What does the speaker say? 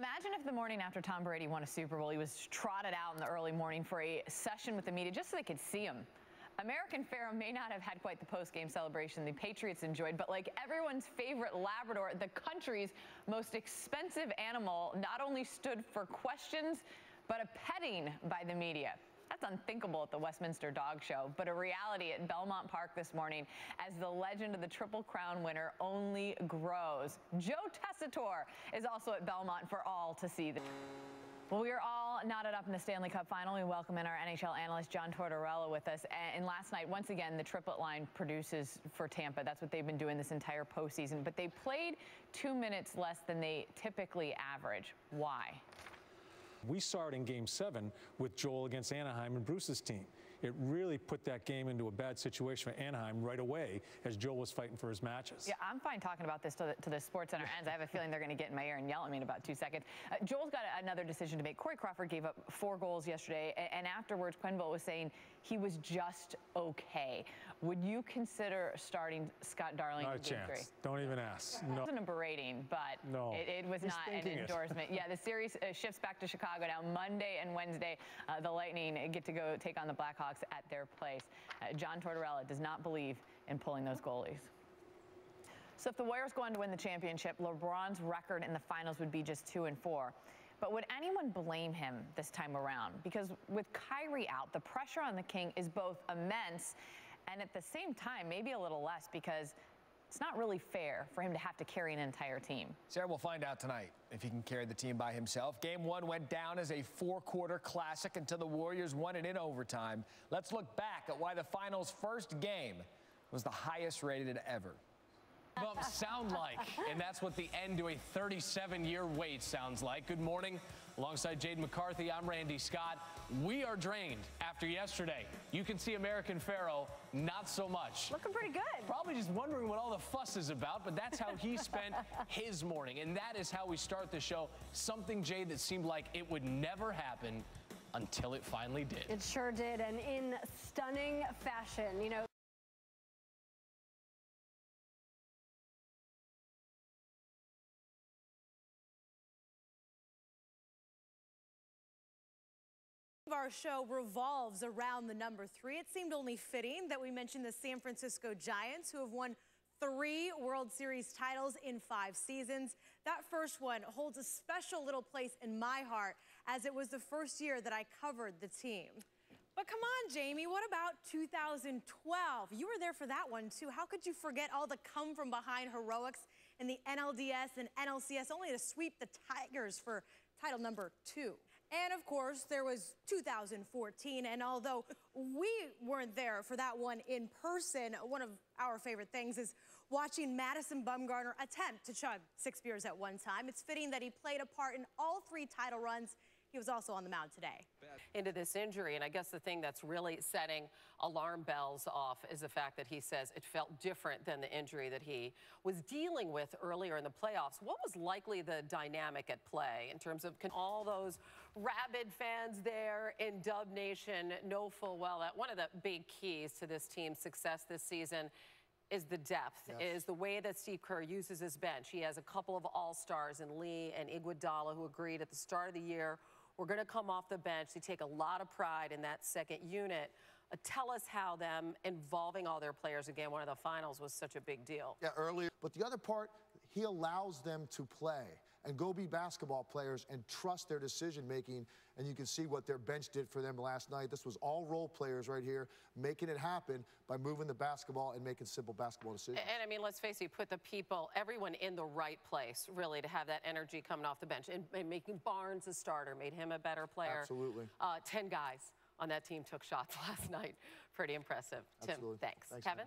Imagine if the morning after Tom Brady won a Super Bowl, he was trotted out in the early morning for a session with the media just so they could see him. American Pharoah may not have had quite the post-game celebration the Patriots enjoyed, but like everyone's favorite Labrador, the country's most expensive animal not only stood for questions, but a petting by the media. That's unthinkable at the Westminster Dog Show, but a reality at Belmont Park this morning as the legend of the Triple Crown winner only grows. Joe Tessitore is also at Belmont for all to see. Well, we are all knotted up in the Stanley Cup final. We welcome in our NHL analyst, John Tortorella, with us. And last night, once again, the triplet line produces for Tampa. That's what they've been doing this entire postseason. But they played 2 minutes less than they typically average. Why? We saw it in Game 7 with Joel against Anaheim and Bruce's team. It really put that game into a bad situation for Anaheim right away as Joel was fighting for his matches. Yeah, I'm fine talking about this to the Sportscenter ends. I have a feeling they're going to get in my ear and yell at me in about 2 seconds. Joel's got another decision to make. Corey Crawford gave up 4 goals yesterday, and afterwards Quenneville was saying he was just okay. Would you consider starting Scott Darling? Not a chance. Don't even ask. No. It wasn't a berating, but no, it was not an endorsement. Yeah, the series shifts back to Chicago now. Monday and Wednesday, the Lightning get to go take on the Blackhawks at their place. John Tortorella does not believe in pulling those goalies. So if the Warriors go on to win the championship, LeBron's record in the finals would be just 2-4. But would anyone blame him this time around? Because with Kyrie out, the pressure on the King is both immense and at the same time maybe a little less, because it's not really fair for him to have to carry an entire team. Sarah, we'll find out tonight if he can carry the team by himself. Game 1 went down as a 4-quarter classic until the Warriors won it in overtime. Let's look back at why the finals' first game was the highest rated ever. Bumps sound like, and that's what the end to a 37-year wait sounds like. Good morning. Alongside Jade McCarthy, I'm Randy Scott. We are drained after yesterday. You can see American Pharoah, not so much. Looking pretty good. Probably just wondering what all the fuss is about, but that's how he spent his morning. And that is how we start the show. Something, Jade, that seemed like it would never happen until it finally did. It sure did, and in stunning fashion. You know, Our show revolves around the number 3. It seemed only fitting that we mentioned the San Francisco Giants, who have won 3 World Series titles in 5 seasons. That first one holds a special little place in my heart, as it was the first year that I covered the team. But come on, Jamie, what about 2012? You were there for that one, too. How could you forget all the come-from-behind heroics in the NLDS and NLCS, only to sweep the Tigers for title number 2? And, of course, there was 2014, and although we weren't there for that one in person, one of our favorite things is watching Madison Bumgarner attempt to chug 6 beers at one time. It's fitting that he played a part in all 3 title runs. He was also on the mound today. Into this injury, and I guess the thing that's really setting alarm bells off is the fact that he says it felt different than the injury that he was dealing with earlier in the playoffs. What was likely the dynamic at play in terms of all those rabid fans there in Dub Nation know full well that one of the big keys to this team's success this season is the depth, is the way that Steve Kerr uses his bench. He has a couple of all-stars in Lee and Iguodala who agreed at the start of the year we're going to come off the bench. They take a lot of pride in that second unit. Tell us how them involving all their players, again, one of the finals was such a big deal. Yeah, earlier. But the other part, he allows them to play and go be basketball players and trust their decision-making. And you can see what their bench did for them last night. This was all role players right here, making it happen by moving the basketball and making simple basketball decisions. And I mean, let's face it, you put the people, everyone in the right place, really, to have that energy coming off the bench. And making Barnes a starter made him a better player. Absolutely. 10 guys on that team took shots last night. Pretty impressive. Absolutely. Tim, thanks. Thanks, Kevin? man.